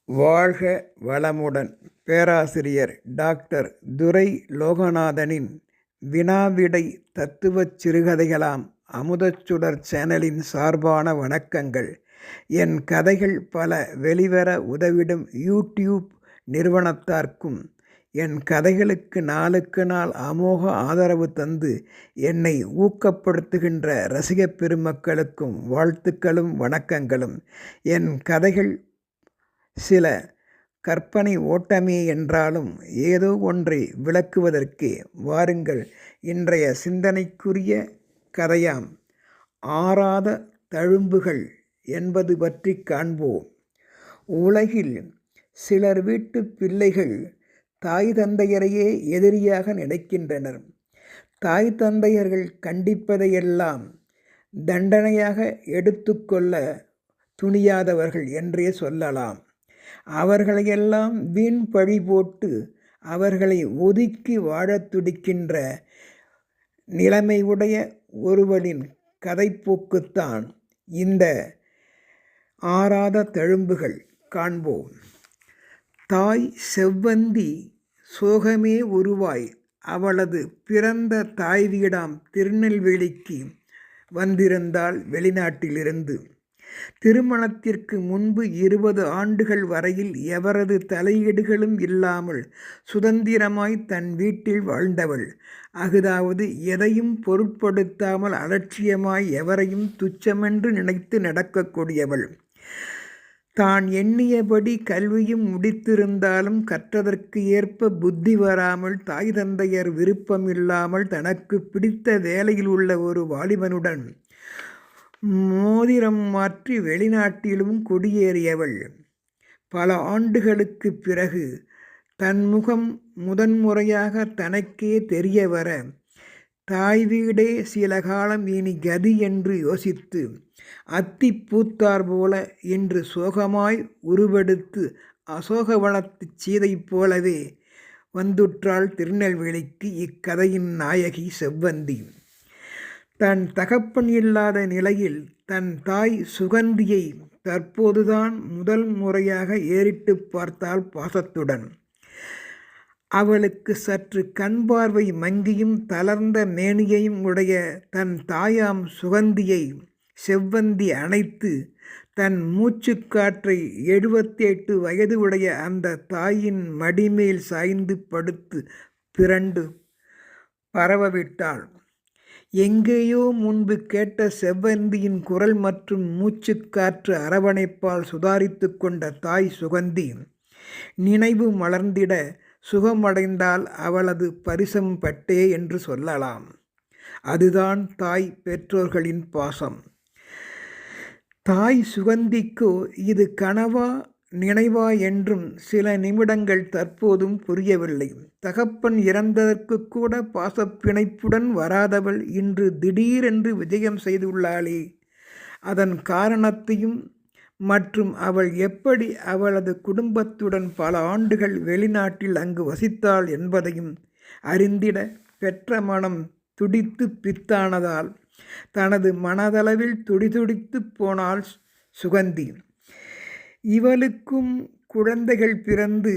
வாழ்க வளமுடன்! பேராசிரியர் டாக்டர் துரை லோகநாதனின் வினாவிடை தத்துவச் சிறுகதைகளாம் அமுதச்சுடர் சேனலின் சார்பான வணக்கங்கள். என் கதைகள் பல வெளிவர உதவிடும் யூடியூப் நிறுவனத்தார்க்கும், என் கதைகளுக்கு நாளுக்கு நாள் அமோக ஆதரவு தந்து என்னை ஊக்கப்படுத்துகின்ற ரசிகப் பெருமக்களுக்கும் வாழ்த்துக்களும் வணக்கங்களும். என் கதைகள் சில கற்பனை ஓட்டமே என்றாலும் ஏதோ ஒன்றை விளக்குவதற்கே வாருங்கள் இன்றைய சிந்தனைக்குரிய கதையாம் ஆறாத தழும்புகள் என்பது பற்றி காண்போம். உலகில் சிலர் வீட்டு பிள்ளைகள் தாய் தந்தையரையே எதிரியாக நினைக்கின்றனர். தாய் தந்தையர்கள் கண்டிப்பதையெல்லாம் தண்டனையாக எடுத்துக்கொள்ள துணியாதவர்கள் என்றே சொல்லலாம். அவர்களையெல்லாம் வீண் பழி போட்டு அவர்களை ஒதுக்கி வாழத் துடிக்கின்ற நிலைமையுடைய ஒருவனின் கதைப்போக்குத்தான் இந்த ஆறாத தழும்புகள். காண்போம். தாய் செவ்வந்தி சோகமே உருவாய் அவளது பிறந்த தாய் வீடாம் திருநெல்வேலிக்கு வந்திருந்தாள் வெளிநாட்டிலிருந்து. திருமணத்திற்கு முன்பு 20 ஆண்டுகள் வரையில் எவரது தலையீடுகளும் இல்லாமல் சுதந்திரமாய் தன் வீட்டில் வாழ்ந்தவள். அஃதாவது எதையும் பொருட்படுத்தாமல் அலட்சியமாய் எவரையும் துச்சமென்று நினைத்து நடக்கக்கூடியவள். தான் எண்ணியபடி கல்வியும் முடித்திருந்தாலும் கற்றதற்கு ஏற்ப புத்தி வராமல், தாய் தந்தையர் விருப்பமில்லாமல் தனக்கு பிடித்த வேலையில் உள்ள ஒரு வாலிபனுடன் மோதிரம் மாற்றி வெளிநாட்டிலும் குடியேறியவள். பல ஆண்டுகளுக்கு பிறகு தன் முகம் முதன்முறையாக தனக்கே தெரிய வர, தாய் வீடே சில காலம் இனி கதி என்று யோசித்து அத்தி பூத்தார் போல இன்று சோகமாய் உருவெடுத்து அசோகவனத்து சீதை போலவே வந்துற்றாள் திருநெல்வேலிக்கு இக்கதையின் நாயகி செவ்வந்தி. தன் தகப்பன் இல்லாத நிலையில் தன் தாய் சுகந்தியை தற்போதுதான் முதல் முறையாக ஏறிட்டு பார்த்தாள் பாசத்துடன். அவளுக்கு சற்று கண் பார்வை மங்கியும் தளர்ந்த மேனியையும் உடைய தன் தாயாம் சுகந்தியை செவ்வந்தி அணைத்து தன் மூச்சுக்காற்றை 78 வயது உடைய அந்த தாயின் மடிமேல் சாய்ந்து படுத்து பிறண்டு பரவவிட்டாள். எங்கேயோ முன்பு கேட்ட செவ்வந்தியின் குரல் மற்றும் மூச்சுக்காற்று அரவணைப்பால் சுதாரித்து கொண்ட தாய் சுகந்தி நினைவு மலர்ந்திட சுகமடைந்தால் அவளது பரிசம் பட்டே என்று சொல்லலாம். அதுதான் தாய் பெற்றோர்களின் பாசம். தாய் சுகந்திக்கோ இது கனவா நினைவா என்றும் சில நிமிடங்கள் தற்போதும் புரியவில்லை. தகப்பன் இறந்ததற்கு கூட பாசப்பிணைப்புடன் வராதவள் இன்று திடீரென்று விஜயம் செய்துள்ளாளே, அதன் காரணத்தையும் மற்றும் அவள் எப்படி அவளது குடும்பத்துடன் பல ஆண்டுகள் வெளிநாட்டில் அங்கு வசித்தாள் என்பதையும் அறிந்திட பெற்ற மனம் துடித்து பித்தானதால் தனது மனதளவில் துடிதுடித்து போனாள் சுகந்தி. இவளுக்கும் குழந்தைகள் பிறந்து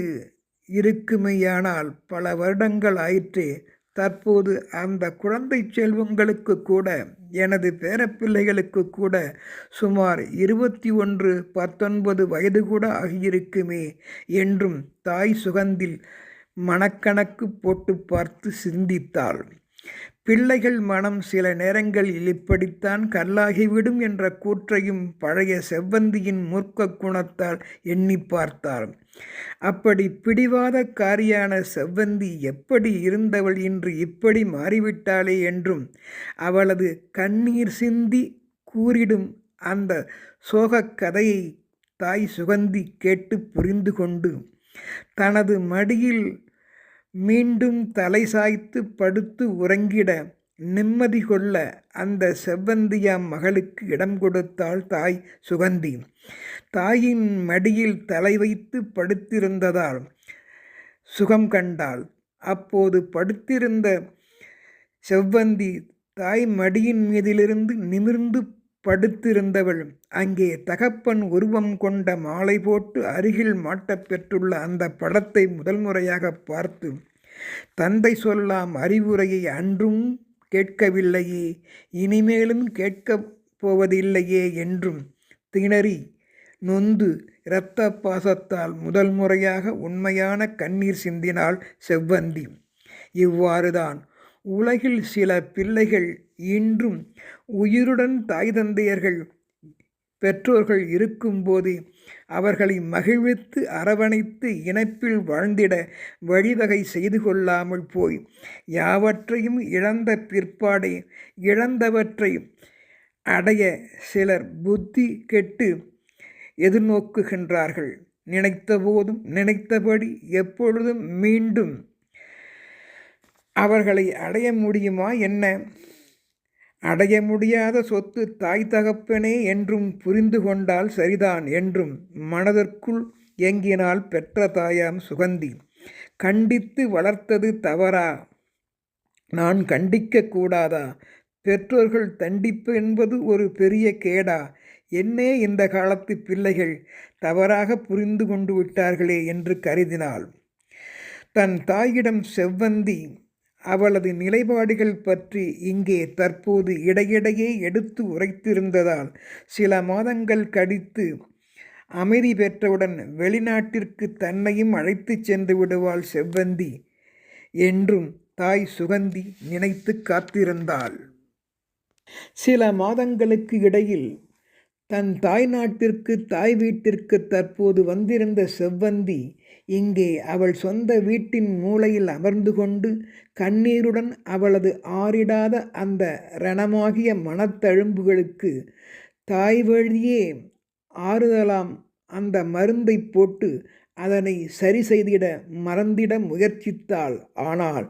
இருக்குமையானால் பல வருடங்கள் ஆயிற்றே. தற்போது அந்த குழந்தை செல்வங்களுக்கு கூட, எனது பேரப்பிள்ளைகளுக்கு கூட சுமார் 21, 19 வயது கூட ஆகியிருக்குமே என்றும் தாய் சுகந்தில் மனக்கணக்கு போட்டு பார்த்து சிந்தித்தாள். பிள்ளைகள் மனம் சில நேரங்களில் இப்படித்தான் கல்லாகிவிடும் என்ற கூற்றையும் பழைய செவ்வந்தியின் மூர்க்க குணத்தால் எண்ணி பார்த்தாள். அப்படி பிடிவாதக்காரியான செவ்வந்தி எப்படி இருந்தவள் இன்று இப்படி மாறிவிட்டாளே என்றும் அவளது கண்ணீர் சிந்தி கூறிடும் அந்த சோகக் கதையை தாய் சுகந்தி கேட்டு புரிந்து கொண்டு தனது மடியில் மீண்டும் தலை சாய்த்து படுத்து உறங்கிட நிம்மதி கொள்ள அந்த செவ்வந்தியாம் மகளுக்கு இடம் கொடுத்தாள் தாய் சுகந்தி. தாயின் மடியில் தலை வைத்து படுத்திருந்ததால் சுகம் கண்டாள். அப்போது படுத்திருந்த செவ்வந்தி தாய் மடியின் மீதிலிருந்து நிமிர்ந்து படுத்திருந்தவள் அங்கே தகப்பன் உருவம் கொண்ட மாலை போட்டு அருகில் மாட்டப் பெற்றுள்ள அந்த படத்தை முதல் முறையாக பார்த்து, தந்தை சொல்லாம் அறிவுரையை அன்றும் கேட்கவில்லையே, இனிமேலும் கேட்கப் போவதில்லையே என்றும் திணறி நொந்து இரத்த பாசத்தால் முதல் முறையாக உண்மையான கண்ணீர் சிந்தினாள் செவ்வந்தி. இவ்வாறுதான் உலகில் சில பிள்ளைகள் இன்றும் உயிருடன் தாய் தந்தையர்கள் பெற்றோர்கள் இருக்கும்போது அவர்களை மகிழ்வித்து அரவணைத்து இணைப்பில் வாழ்ந்திட வழிவகை செய்து கொள்ளாமல் போய் யாவற்றையும் இழந்த பிற்பாடே இழந்தவற்றை அடைய சிலர் புத்தி கெட்டு எதிர்நோக்குகின்றார்கள். நினைத்தபோதும் நினைத்தபடி எப்பொழுதும் மீண்டும் அவர்களை அடைய முடியுமா என்ன? அடைய முடியாத சொத்து தாய் தகப்பனே என்றும் புரிந்து கொண்டால் சரிதான் என்றும் மனதிற்குள் ஏங்கினாள் பெற்ற தாயாம் சுகந்தி. கண்டித்து வளர்த்தது தவறா? நான் கண்டிக்க கூடாதா? பெற்றோர்கள் தண்டிப்பு என்பது ஒரு பெரிய கேடா? என்னே இந்த காலத்து பிள்ளைகள் தவறாக புரிந்து கொண்டு விட்டார்களே என்று கருதினாள். தன் தாயிடம் செவ்வந்தி அவளது நிலைப்பாடுகள் பற்றி இங்கே தற்போது இடையிடையே எடுத்து உரைத்திருந்ததால் சில மாதங்கள் கழித்து அமைதி பெற்றவுடன் வெளிநாட்டிற்கு தன்னையும் அழைத்து சென்று விடுவாள் செவ்வந்தி என்றும் தாய் சுகந்தி நினைத்து காத்திருந்தாள். சில மாதங்களுக்கு இடையில் தன் தாய் நாட்டிற்கு தாய் வீட்டிற்கு தற்போது வந்திருந்த செவ்வந்தி இங்கே அவள் சொந்த வீட்டின் மூலையில் அமர்ந்து கொண்டு கண்ணீருடன் அவளது ஆறிடாத அந்த ரணமாகிய மனத்தழும்புகளுக்கு தாய் வழியே ஆறுதலாம் அந்த மருந்தை போட்டு அதனை சரி செய்திட மறந்திட முயற்சித்தாள். ஆனால்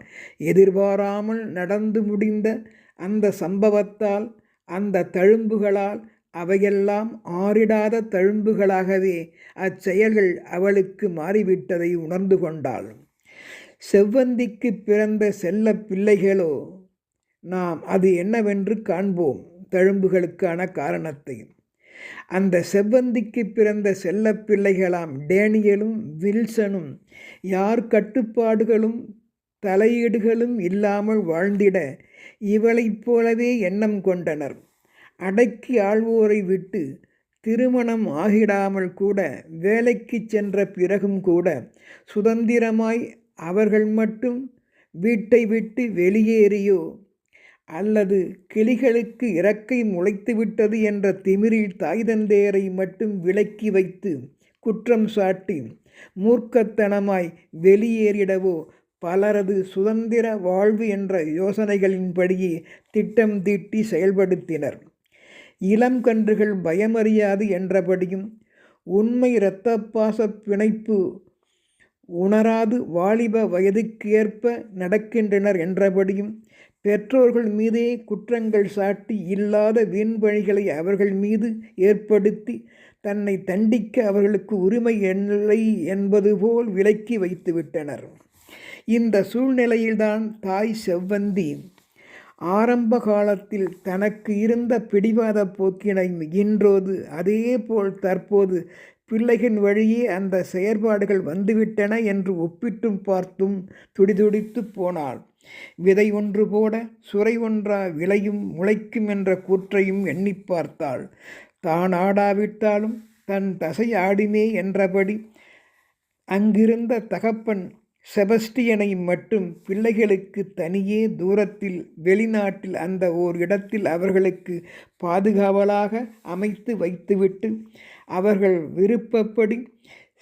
எதிர்பாராமல் நடந்து முடிந்த அந்த சம்பவத்தால் அந்த தழும்புகளால் அவையெல்லாம் ஆறிடாத தழும்புகளாகவே அச்செயல்கள் அவளுக்கு மாறிவிட்டதை உணர்ந்து கொண்டாள். செவ்வந்திக்கு பிறந்த செல்ல பிள்ளைகளோ? நாம் அது என்னவென்று காண்போம் தழும்புகளுக்கான காரணத்தை. அந்த செவ்வந்திக்கு பிறந்த செல்ல பிள்ளைகளாம் டேனியலும் வில்சனும் யார் கட்டுப்பாடுகளும் தலையீடுகளும் இல்லாமல் வாழ்ந்திட இவளைப் போலவே எண்ணம் கொண்டனர். அடக்கி ஆள்வோரை விட்டு திருமணம் ஆகிடாமல் கூட வேலைக்கு சென்ற பிறகும் கூட சுதந்திரமாய் அவர்கள் மட்டும் வீட்டை விட்டு வெளியேறியோ அல்லது கிளிகளுக்கு இறக்கை முளைத்துவிட்டது என்ற திமிரில் தாய் தந்தையரை மட்டும் விலக்கி வைத்து குற்றம் சாட்டி மூர்க்கத்தனமாய் வெளியேறிடவோ பலரது சுதந்திர வாழ்வு என்ற யோசனைகளின்படியே திட்டம் தீட்டி செயல்படுத்தினர். இளம் கன்றுகள் பயமறியாது என்றபடியும் உண்மை இரத்தப்பாச பிணைப்பு உணராது வாலிப வயதுக்கேற்ப நடக்கின்றனர் என்றபடியும் பெற்றோர்கள் மீதே குற்றங்கள் சாட்டி இல்லாத வீண்பழிகளை அவர்கள் மீது ஏற்படுத்தி தன்னை தண்டிக்க அவர்களுக்கு உரிமை இல்லை என்பது போல் விலக்கி வைத்துவிட்டனர். இந்த சூழ்நிலையில்தான் தாய் செவ்வந்தி ஆரம்ப காலத்தில் தனக்கு இருந்த பிடிவாத போக்கினை இன்றோது அதேபோல் தற்போது பிள்ளைகளின் வழியே அந்த செயற்பாடுகள் வந்துவிட்டன என்று ஒப்பிட்டும் பார்த்தும் துடிதுடித்து போனாள். விதை ஒன்று போட சுரை ஒன்றா விளையும் முளைக்கும் என்ற கூற்றையும் எண்ணி பார்த்தாள். தான் ஆடாவிட்டாலும் தன் தசை ஆடுமே என்றபடி அங்கிருந்த தகப்பன் செபஸ்டியனை மட்டும் பிள்ளைகளுக்கு தனியே தூரத்தில் வெளிநாட்டில் அந்த ஓர் இடத்தில் அவர்களுக்கு பாதுகாவலாக அமைத்து வைத்துவிட்டு அவர்கள் விருப்பப்படி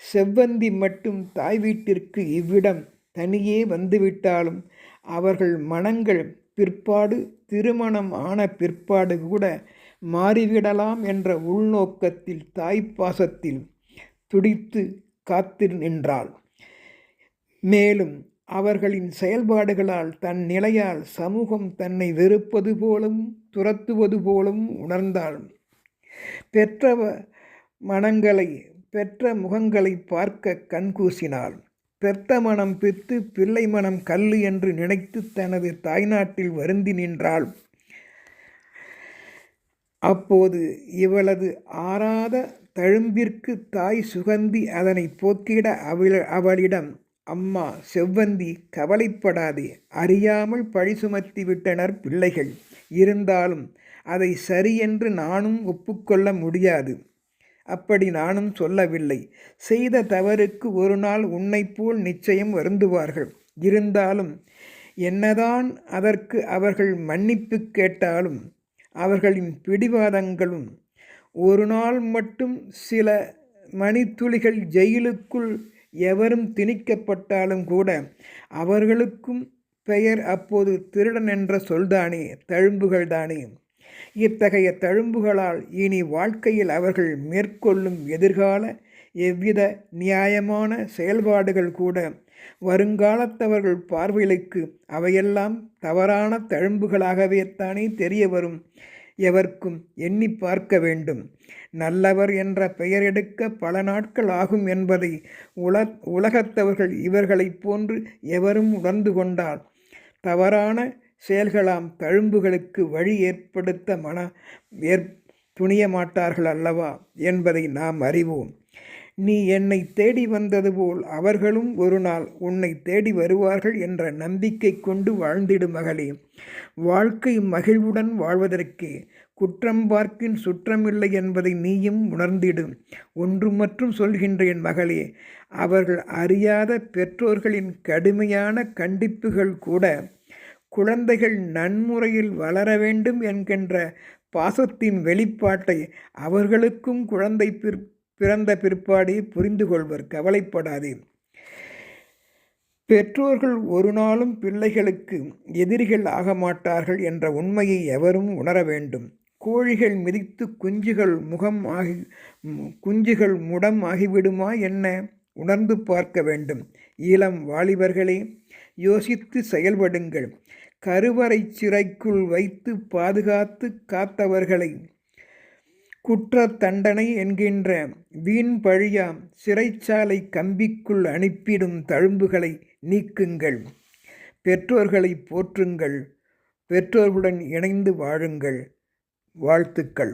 செவ்வந்தி மட்டும் தாய் வீட்டிற்கு இவ்விடம் தனியே வந்துவிட்டாலும் அவர்கள் மனங்கள் பிற்பாடு திருமணம் ஆன பிற்பாடு கூட மாறிவிடலாம் என்ற உள்நோக்கத்தில் தாய்ப்பாசத்தில் துடித்து காத்து நின்றாள். மேலும் அவர்களின் செயல்பாடுகளால் தன் நிலையால் சமூகம் தன்னை வெறுப்பது போலும் துரத்துவது போலும் உணர்ந்தாள். பெற்ற முகங்களை பார்க்க கண்கூசினாள். பெத்த மனம் பித்து பிள்ளை மனம் கல்லு என்று நினைத்து தனது தாய்நாட்டில் வருந்தி நின்றாள். அப்போது இவளது ஆறாத தழும்பிற்கு தாய் சுகந்தி அதனை போக்கிட அவளிடம், அம்மா செவ்வந்தி, கவலைப்படாதே, அறியாமல் பழி சுமத்தி விட்டனர் பிள்ளைகள். இருந்தாலும் அதை சரியென்று நானும் ஒப்புக்கொள்ள முடியாது. அப்படி நானும் சொல்லவில்லை. செய்த தவறுக்கு ஒரு நாள் உன்னைப்போல் நிச்சயம் வருந்துவார்கள். இருந்தாலும் என்னதான் அதற்கு அவர்கள் மன்னிப்பு கேட்டாலும் அவர்களின் பிடிவாதங்களும், ஒரு நாள் மட்டும் சில மணித்துளிகள் ஜெயிலுக்குள் எவரும் திணிக்கப்பட்டாலும் கூட அவர்களுக்கும் பெயர் அப்போது திருடன் என்ற சொல்தானே, தழும்புகள்தானே. இத்தகைய தழும்புகளால் இனி வாழ்க்கையில் அவர்கள் மேற்கொள்ளும் எதிர்கால எவ்வித நியாயமான செயல்பாடுகள் கூட வருங்காலத்தவர்கள் பார்வைகளுக்கு அவையெல்லாம் தவறான தழும்புகளாகவே தானே தெரிய வரும். எவர்க்கும் எண்ணி பார்க்க வேண்டும். நல்லவர் என்ற பெயர் எடுக்க பல நாட்கள் ஆகும் என்பதை உலகத்தவர்கள் இவர்களைப் போன்று எவரும் உணர்ந்து கொண்டால் தவறான செயல்களாம் தழும்புகளுக்கு வழி ஏற்படுத்த துணிய மாட்டார்கள் அல்லவா என்பதை நாம் அறிவோம். நீ என்னை தேடி வந்தது போல் அவர்களும் ஒரு நாள் உன்னை தேடி வருவார்கள் என்ற நம்பிக்கை கொண்டு வாழ்ந்திடு மகளே. வாழ்க்கை மகிழ்வுடன் வாழ்வதற்கே குற்றம் பார்க்கின் சுற்றமில்லை என்பதை நீயும் உணர்ந்திடும். ஒன்று மற்றும் சொல்கின்றேன் மகளே, அவர்கள் அறியாத பெற்றோர்களின் கடுமையான கண்டிப்புகள் கூட குழந்தைகள் நன்முறையில் வளர வேண்டும் என்கின்ற பாசத்தின் வெளிப்பாட்டை அவர்களுக்கும் குழந்தை பிறந்த பிற்பாடே புரிந்து கொள்வர். கவலைப்படாதே. பெற்றோர்கள் ஒரு நாளும் பிள்ளைகளுக்கு எதிரிகள் ஆக மாட்டார்கள் என்ற உண்மையை எவரும் உணர வேண்டும். கோழிகள் மிதித்து குஞ்சுகள் முடம் ஆகிவிடுமா என்ன? உணர்ந்து பார்க்க வேண்டும். இளம் வாலிபர்களே, யோசித்து செயல்படுங்கள். கருவறை சிறைக்குள் வைத்து பாதுகாத்து காத்தவர்களை குற்ற தண்டனை என்கின்ற வீண் பழியாம் சிறைச்சாலை கம்பிக்குள் அனுப்பிடும் தழும்புகளை நீக்குங்கள். பெற்றோர்களை போற்றுங்கள். பெற்றோர்களுடன் இணைந்து வாழுங்கள். வாழ்த்துக்கள்.